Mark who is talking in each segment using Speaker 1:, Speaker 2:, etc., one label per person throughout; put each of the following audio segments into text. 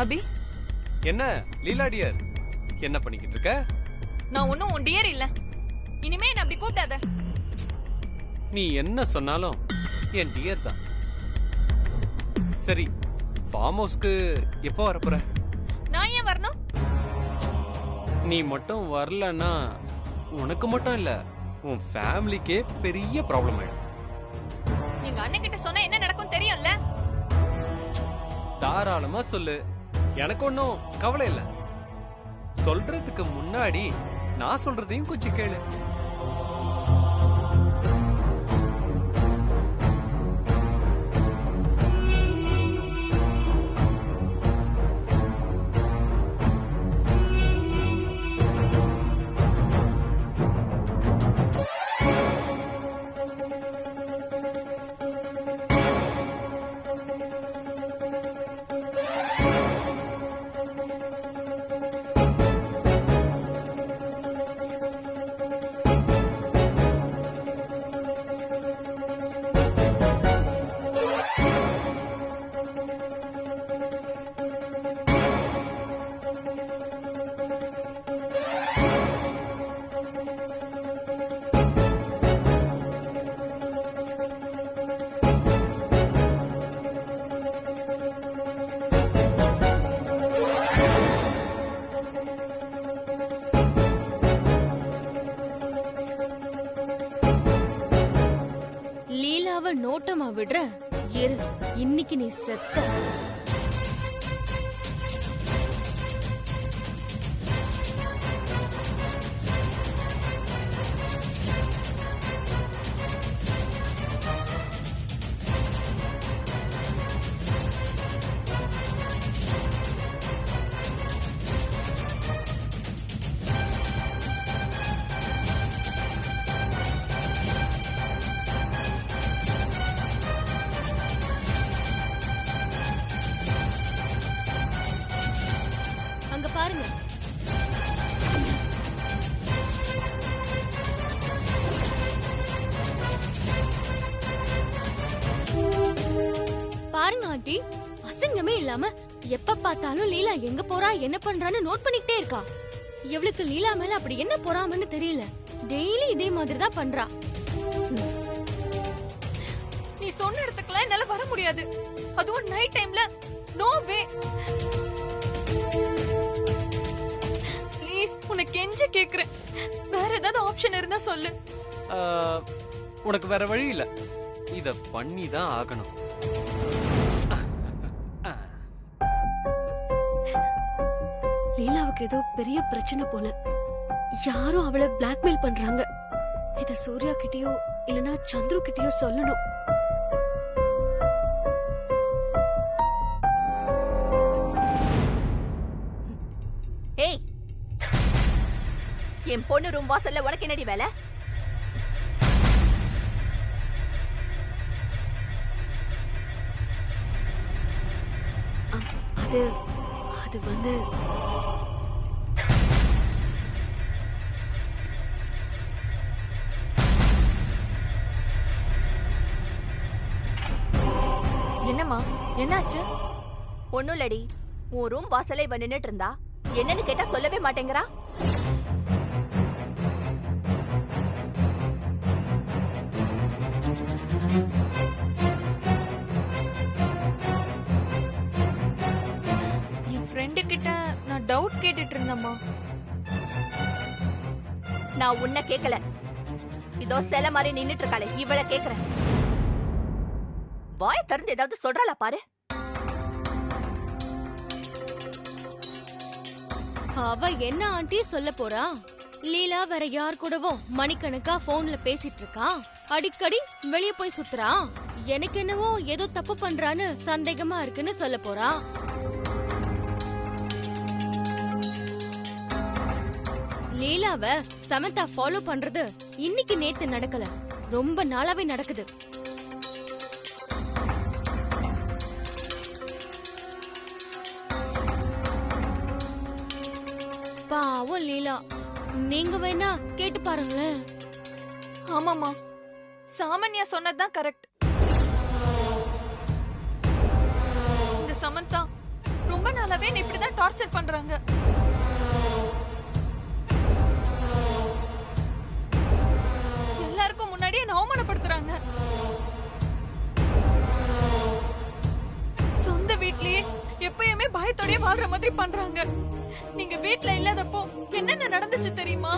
Speaker 1: அபி,
Speaker 2: என்ன லீலா டியர், என்ன பண்ணிக்கிட்டு இருக்க?
Speaker 1: நான் ஒன்னும் உன் டியர் இல்ல. இனிமே என்ன அப்படி கூப்பிடாத.
Speaker 2: நீ என்ன சொன்னாலும் என் டியர் தான். சரி, ஃபார்ம் ஹவுஸ்க்கு எப்போ வரப்போற?
Speaker 1: நான் ஏன் வரணும்?
Speaker 2: நீ மட்டும் வரலன்னா உனக்கு மட்டும் இல்ல, உன் ஃபேமிலிக்கே பெரிய ப்ராப்ளம் ஆயிடும்.
Speaker 1: எங்க அண்ணன் கிட்ட சொன்னா என்ன நடக்கும் தெரியும்ல?
Speaker 2: தாராளமா சொல்லு, எனக்கு ஒன்னும் கவலை இல்ல. சொல்றதுக்கு முன்னாடி நான் சொல்றதையும் கொஞ்சம் கேளு.
Speaker 3: லீலாவ நோட்டமா விடுற இரு, இன்னைக்கு நீ செத்த. அங்க பாருங்க, பாருங்க ஆண்டி, அசிங்கமே இல்லாம எப்ப பார்த்தாலும் லீலா எங்க போறா என்ன பண்றான்னு நோட் பண்ணிக்கிட்டே இருக்கா. எவளுக்கு லீலா மேல அப்படி என்ன பொறாமன்னு தெரியல. டெய்லி இதே மாதிரி தான் பண்றா.
Speaker 1: நீ சொன்ன இடத்துக்குலாம் என்னால வர முடியாது. அதுவும் நைட் டைம்ல. No way. ப்ளீஸ், உனக்கு கெஞ்ச கேக்குறேன். வேற ஏதாவது ஆப்ஷன் இருந்தா சொல்லு.
Speaker 2: உனக்கு வேற வழி இல்ல, இத பண்ணி தான் ஆகணும்.
Speaker 3: லீலாவுக்கு ஏதோ பெரிய பிரச்சனை போல. யாரும் அவளை பிளாக்மெயில் பண்றாங்க. இத சூர்யா கிட்டயோ இல்லனா சந்துரு கிட்டயோ சொல்லணும்.
Speaker 4: ஏய், என் பொண்ணு ரூம் வாசல்ல உனக்கு என்னடி வேலை?
Speaker 3: அது அது வந்து
Speaker 1: என்னம்மா, என்னாச்சு?
Speaker 4: ஒண்ணும் இல்லடி, உன் ரூம் வாசல்ல இவ நின்னுட்டு இருந்தா. என்னன்னு கேட்டா சொல்லவே மாட்டேங்கிறா.
Speaker 1: என் ஃப்ரெண்டு கிட்ட நான் டவுட் கேட்டுட்டு இருந்தேம்மா.
Speaker 4: நான் உன்னை கேக்கல, இதோ சில மாதிரி நின்னுட்டு இருக்காளே இவளை கேக்குறேன். வாய் திறந்து ஏதாவது சொல்றாளா பாரு.
Speaker 3: அவ என்ன ஆண்டி சொல்ல போறா? லீலா வேற யார் கூடவோ மணிக்கணக்கா போன்ல பேசிட்டு இருக்கா. அடிக்கடி வெளிய போய் சுத்துறா. எனக்கு என்னவோ ஏதோ தப்பு பண்றான்னு சந்தேகமா இருக்குன்னு சொல்ல போறா. லீலாவ சமந்தா ஃபாலோ பண்றது இன்னைக்கு நேத்து நடக்கல, ரொம்ப நாளாவே நடக்குது. பாவம் லீலா, நீங்க வேணா கேட்டு பாருங்களேன்.
Speaker 1: ஆமாமா, சாமான்யா சொன்னதுதான் கரெக்ட். இந்த சமந்தா ரொம்ப நாளாவே என்ன இப்படிதான் டார்ச்சர் பண்றாங்க. எல்லாருக்கும் முன்னாடி என்ன அவமானப்படுத்துறாங்க. சொந்த வீட்லயே எப்பயுமே பயத்தோடயே வாழ்ற மாதிரி பண்றாங்க. நீங்க வீட்ல இல்லாதப்போ என்னென்ன நடந்துச்சு தெரியுமா?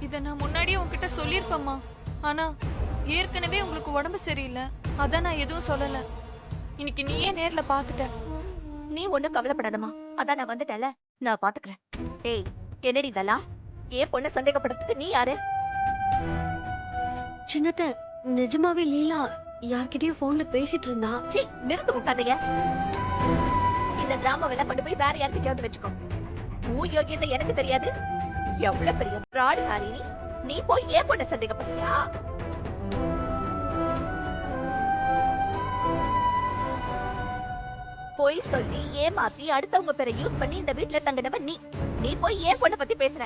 Speaker 1: இத நான் முன்னாடியே உன்கிட்ட சொல்லிருப்பேம்மா. ஆனா ஏற்கனவே உங்களுக்கு உடம்பு சரியில்லை, அதான் நான் எதுவும் சொல்லல. இன்னைக்கு நீயே நேர்ல பாத்துட்ட.
Speaker 4: நீ ஒண்ணும் கவலைப்படாதம்மா, அதான் நான் வந்துட்டேன்ல, நான் பாத்துக்கிறேன். ஏய், என்னடி இதெல்லாம்? ஏன் பொண்ணை சந்தேகப்படுறதுக்கு நீ யாரு?
Speaker 3: சின்னத்த, நிஜமாவே லீலா யார்கிட்டயும் போன்ல பேசிட்டு இருந்தா.
Speaker 4: சீ, நிறுத்து உட்காந்தீங்க. இந்த டிராமாவெல்லாம் கொண்டு போய் வேற யார்கிட்டயாவது வச்சுக்கோ. உன் யோகியத்தை எனக்கு தெரியாது. எவ்வளவு பெரிய fraud காரி நீ. நீ போய் ஏன் பொண்ணை சந்தேகப்படுறியா? போய் சொல்லி ஏமாத்தி அடுத்தவங்க பேரை யூஸ் பண்ணி இந்த வீட்ல தங்கினவன் நீ. நீ போய் ஏன் பொண்ணை பத்தி பேசுற?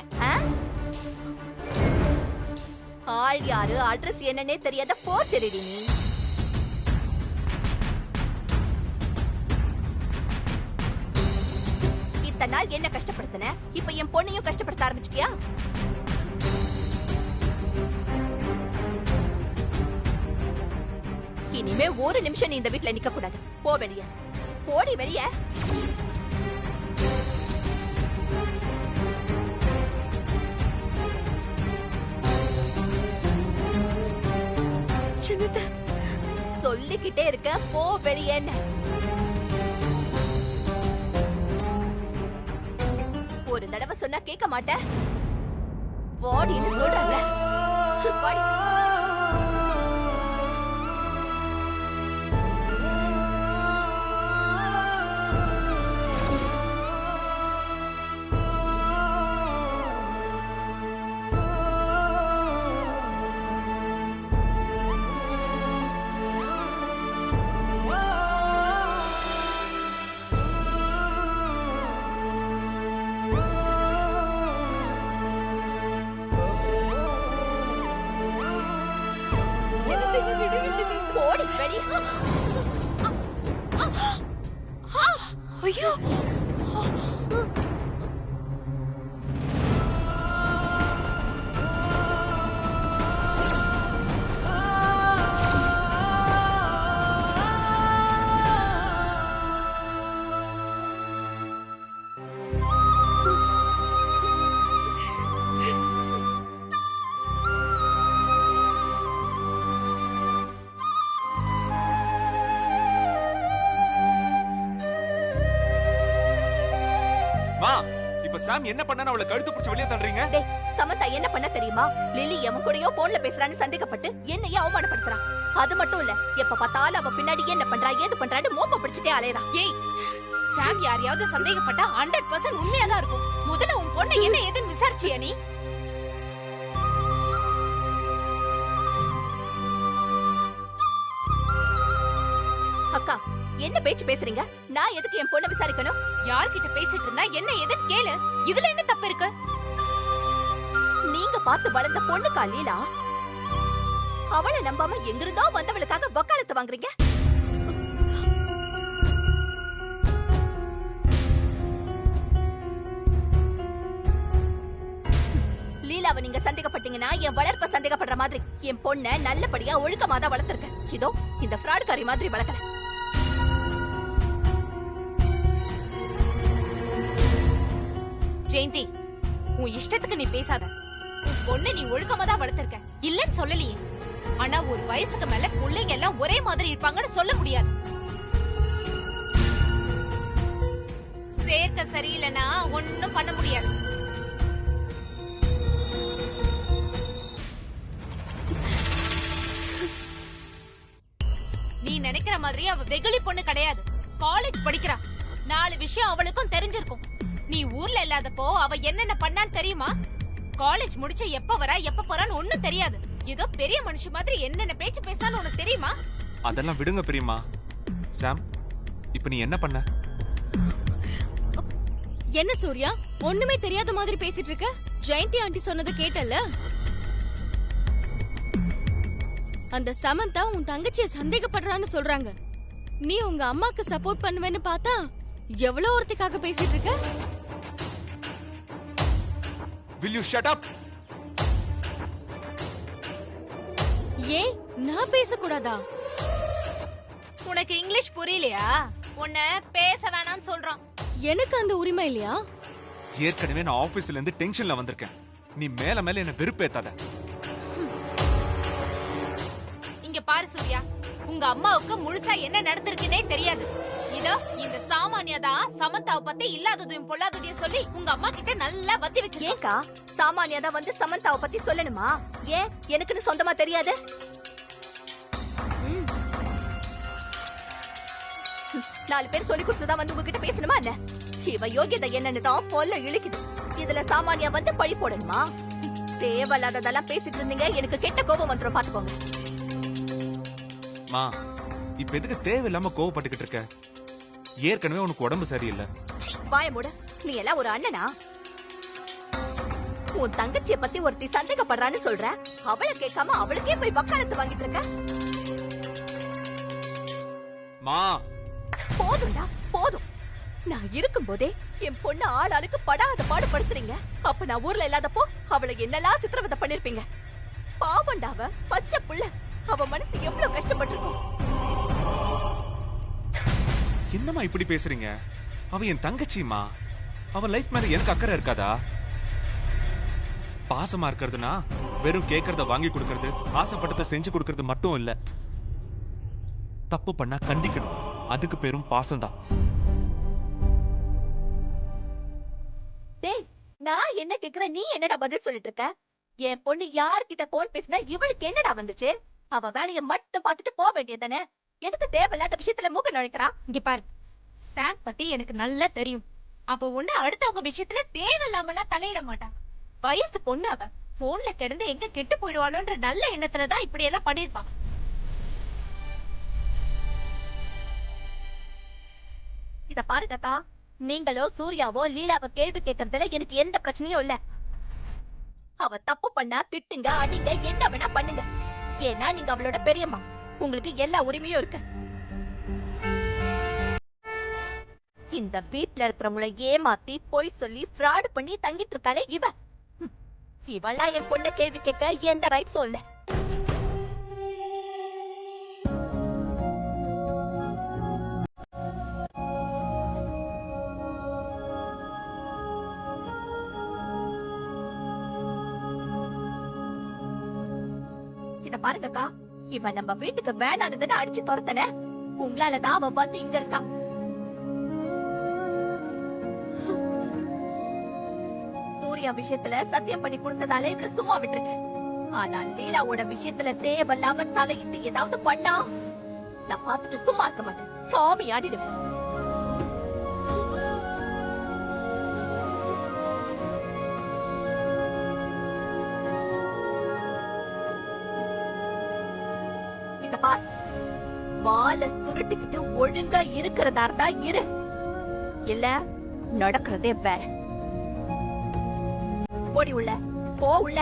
Speaker 4: ஆள் யாரு, அட்ரஸ் என்னன்னே தெரியாத போச்சரிடி நீ. இத்தனை நாள் என்ன கஷ்டப்படுத்தின, இப்ப என் பொண்ணையும் கஷ்டப்படுத்த ஆரம்பிச்சிட்டியா? இனிமே ஒரு நிமிஷம் நீ இந்த வீட்ல நிக்க கூடாது. போ வெளிய, போடி வெளிய. சொல்லிக்கிட்டே இருக்க, போ வெளியேன்னு. ஒரு தடவை சொன்னா கேட்க மாட்டேன். வாடின்னு சொல்றல. வாடி. போடி வெளிய.
Speaker 1: ஐயோ,
Speaker 5: இப்ப சாம் என்ன பண்ணா அவளை கழுத்து பிடிச்சு வெளியே தள்ளுறீங்க?
Speaker 4: டேய், சமந்தா என்ன பண்ண தெரியுமா? லிலி எவன் கூடயோ போன்ல பேசுறான்னு சந்தேகப்பட்டு என்னையே அவமானப்படுத்துறான். அது மட்டும் இல்ல, எப்ப பார்த்தாலும் அவ பின்னாடி என்ன பண்றா ஏது பண்றான்னு மோப்ப பிடிச்சிட்டே அலையறா.
Speaker 1: ஏய், சாம் யாரையாவது சந்தேகப்பட்டா 100% உண்மையாதான் இருக்கும். முதல்ல உன் பொண்ணை என்ன ஏதுன்னு விசாரிச்சியா நீ?
Speaker 4: அக்கா, என்ன பேச்சு பேசுறீங்க? நான் எதுக்கு என் பொண்ணை விசாரிக்கணும்?
Speaker 1: யார்கிட்ட பேசிட்டு இருந்தா என்ன ஏதுன்னு கேளு. இதுல என்ன தப்பு இருக்கு?
Speaker 4: நீங்க பார்த்து வளர்ந்த பொண்ணுக்கா லீலா? அவளை நம்பாம எங்கிருந்தோ வந்தவளுக்காக வக்காலத்து வாங்குறீங்க. லீலாவை நீங்க சந்தேகப்பட்டீங்கன்னா என் வளர்ப்ப சந்தேகப்படுற மாதிரி என் பொண்ணை நல்லபடியா ஒழுக்கமா தான் வளர்த்திருக்கேன். இதோ இந்த ஃப்ராட்காரி மாதிரி வளர்க்கல.
Speaker 1: ஜெயந்தி, உன் இஷ்டத்துக்கு நீ பேசாத. உன் பொண்ணு நீ ஒழுக்கமா தான் வளர்த்திருக்க, இல்லன்னு சொல்லலையே. ஆனா ஒரு வயசுக்கு மேல பிள்ளைங்க எல்லாம் ஒரே மாதிரி இருப்பாங்கன்னு சொல்ல முடியாது. சேர்க்க சரியில்லைன்னா ஒண்ணும் பண்ண முடியாது.
Speaker 6: நினைக்கிற மாதிரி அவ வெகுளி பொண்ணு கிடையாது. காலேஜ் படிக்கிறா. 4 விஷயம் அவளுக்கும் தெரிஞ்சிருக்கும். நீ ஊர்ல இல்லாதப்போ அவ என்னென்ன பண்ணான்னு தெரியுமா? காலேஜ் முடிச்சு எப்ப வரா எப்ப போறான்னு ஒண்ணும் தெரியாது. ஏதோ பெரிய மனுஷ மாதிரி என்னென்ன பேச்சு பேசான்னு உனக்கு தெரியுமா?
Speaker 5: அதெல்லாம் விடுங்க பெரியம்மா. சாம், இப்ப நீ என்ன பண்ண?
Speaker 3: என்ன சூர்யா, ஒண்ணுமே தெரியாத மாதிரி பேசிட்டு இருக்க? ஜெயந்தி ஆண்டி சொன்னதை கேட்டல? அந்த சமந்தா உன் தங்கச்சிய சந்தேகப்படுறான்னு சொல்றாங்க. நீ உங்க அம்மாக்கு சப்போர்ட் பண்ணுவேன்னு பார்த்தா எவ்வளவு ஒருத்திக்காக பேசிட்டு இருக்க?
Speaker 5: Will you shut up?
Speaker 3: ஏன் நான் பேசக்கூடாதா?
Speaker 6: உனக்கு இங்கிலீஷ் புரியலையா? உன்னை பேச வேணாம்னு சொல்றான்.
Speaker 3: எனக்கு அந்த உரிமை இல்லையா?
Speaker 5: ஏற்கனவே நான் ஆபீஸ்ல இருந்து டென்ஷன்ல வந்திருக்கேன். நீ மேல மேல என்ன வெறுப்பேத்தாத.
Speaker 6: இங்க பாரு சூர்யா, உங்க அம்மாவுக்கு முழுசா என்ன நடந்திருக்குன்னே தெரியாது. இதோ இந்த சாமானியதா சமந்தாவை பத்தி இல்லாததையும் பொல்லாததையும் சொல்லி உங்க அம்மா கிட்ட நல்லா வத்தி வச்சு.
Speaker 4: ஏக்கா சாமானியாதான் வந்து சமந்தாவை பத்தி சொல்லணுமா? ஏன் எனக்குன்னு சொந்தமா தெரியாது? 4 பேர் சொல்லி கொடுத்துதான் வந்து உங்ககிட்ட பேசணுமா என்ன? இவ யோகியதை என்னன்னு தான் பொல்ல இழுக்குது. இதுல சாமானியா வந்து பழி போடணுமா? தேவையில்லாததெல்லாம் பேசிட்டு இருந்தீங்க, எனக்கு கெட்ட கோபம் வந்துரும் பாத்துக்கோங்க.
Speaker 5: மா, இப்ப எதுக்கு தேவையில்லாம கோவப்பட்டுக்கிட்டு இருக்க? ஏற்கனவே உனக்கு உடம்பு சரியில்லை.
Speaker 4: வாய மூட. நீ எல்லாம் ஒரு அண்ணனா? உன் தங்கச்சிய பத்தி ஒருத்தி சந்தேகப்படுறான்னு சொல்ற, அவளை கேட்காம அவளுக்கே போய் வக்காலத்து வாங்கிட்டு இருக்க.
Speaker 5: மா,
Speaker 4: போதும்டா போதும். நான் இருக்கும் போதே என் பொண்ணு ஆளாளுக்கு படாத பாடுபடுத்துறீங்க. அப்ப நான் ஊர்ல இல்லாதப்போ அவளை என்னெல்லாம் சித்திரவதை பண்ணிருப்பீங்க. பாவண்டா அவ, பச்சை புள்ள. அவ மனசு எவ்வளவு கஷ்டப்பட்டிருக்கும்.
Speaker 5: என்னம்மா இப்படி பேசுறீங்க? அவ என் தங்கச்சிமா. அவ லைஃப் மேல எனக்கு அக்கறை இருக்காதா? பாசமா இருக்கிறதுனா வெறும் கேட்கறத வாங்கி கொடுக்கறது, ஆசைப்பட்டதை செஞ்சு கொடுக்கறது மட்டும் இல்ல. தப்பு பண்ணா கண்டிக்கணும். அதுக்கு பேரும் பாசம்தான்.
Speaker 4: டேய், நான் என்ன கேக்குறேன், நீ என்னடா பதில் சொல்லிட்டு இருக்க? என் பொண்ணு யார்கிட்ட போன் பேசினா இவளுக்கு என்னடா வந்துச்சு? அவ வேலைய மட்டும் பார்த்துட்டு போக வேண்டியதானே? எதுக்கு தேவையில்லாத விஷயத்துல மூக்க நுழைக்கிறான்?
Speaker 6: இங்க பாரு, சாம் பத்தி எனக்கு நல்லா தெரியும். அப்ப ஒண்ணு அடுத்தவங்க விஷயத்துல தேவையில்லாமலாம் தலையிட மாட்டான். வயசு பொண்ணு அவ. போன்ல கிடந்து எங்க கெட்டு போயிடுவாளோன்ற நல்ல எண்ணத்துலதான் இப்படி எல்லாம் பண்ணிருப்பான்.
Speaker 4: இத பாருங்கக்கா, நீங்களோ சூர்யாவோ லீலாவோ கேள்வி கேட்கறதுல எனக்கு எந்த பிரச்சனையும் இல்ல. அவ தப்பு பண்ணா திட்டுங்க, அடிங்க, என்ன வேணா பண்ணுங்க. ஏன்னா நீங்க அவளோட பெரியம்மா. உங்களுக்கு எல்லா உரிமையும் இருக்கு. இந்த வீட்ல இருக்கிறவங்கள ஏமாத்தி பொய் சொல்லி ஃப்ராட் பண்ணி தங்கிட்டு இருக்காளே இவ. இவெல்லாம் என் பொண்ண கேள்வி கேட்க எந்த ரைட்ஸும் இல்ல. இத பாருங்கக்கா, இவ நம்ம வீட்டுக்கு வேணானதுன்னு அடிச்சு துரத்தன. உங்களாலதான் அவ வந்து இங்க இருக்கா. சூர்யா விஷயத்துல சத்தியம் பண்ணி கொடுத்ததால இவள சும்மா விட்டுருக்கேன். ஆனா லீலாவோட விஷயத்துல தேவையில்லாம தலையிட்டு ஏதாவது பண்ணா நான் பார்த்துட்டு சும்மா இருக்க மாட்டேன். சாமி ஆடிடுவேன். இத பார், வால சுருட்டிக்கிட்டு ஒழுங்கா இருக்கிறதா இருந்தா இரு, இல்ல நடக்கிறதே வேற. ஓடி உள்ள போ. உள்ள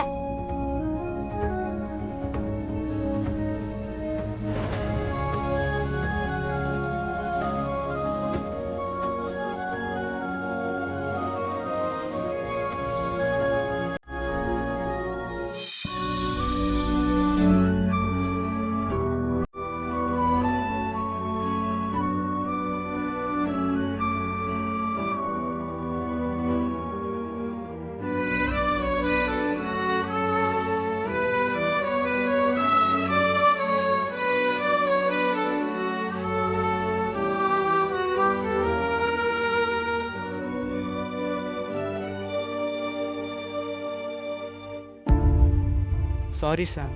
Speaker 7: சாரி சாம்,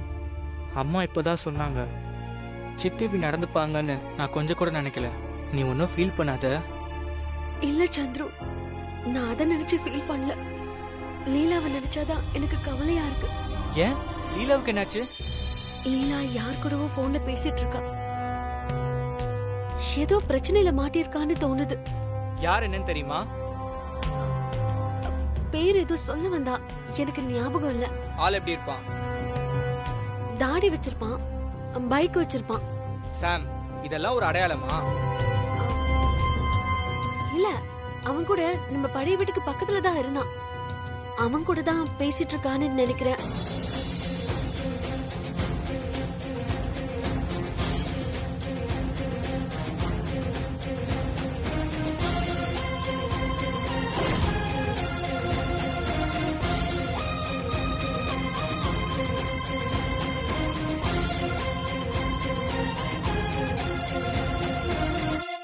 Speaker 7: அம்மா இப்போ தான் சொன்னாங்க. சித்தி இப்படி நடந்துப்பாங்கன்னு நான் கொஞ்சம் கூட நினைக்கல. நீ ஒன்றும் ஃபீல் பண்ணாத.
Speaker 8: இல்ல சந்துரு, நான் அதை நினைச்சு ஃபீல் பண்ணல. லீலாவை நினைச்சாதான் எனக்கு கவலையா இருக்கு.
Speaker 7: ஏன் லீலாவுக்கு என்னாச்சு?
Speaker 8: லீலா யார் கூடவோ போன்ல பேசிட்டு இருக்கா. ஏதோ பிரச்சனையில மாட்டிருக்கான்னு தோணுது.
Speaker 7: யார் என்னன்னு தெரியுமா?
Speaker 8: பேர் ஏதோ சொல்ல வந்தா, எனக்கு ஞாபகம் இல்ல.
Speaker 7: ஆள் எப்படி இருப்பான்?
Speaker 8: தாடி வச்சிருப்பான், பைக் வச்சிருப்பான்.
Speaker 7: சாம், இதெல்லாம் ஒரு அடையாளமா?
Speaker 8: இல்ல, அவன் கூட நம்ம பழைய வீட்டுக்கு பக்கத்துல தான் இருந்தான். அவன் கூட தான் பேசிட்டு இருக்கான்னு நினைக்கிறேன்.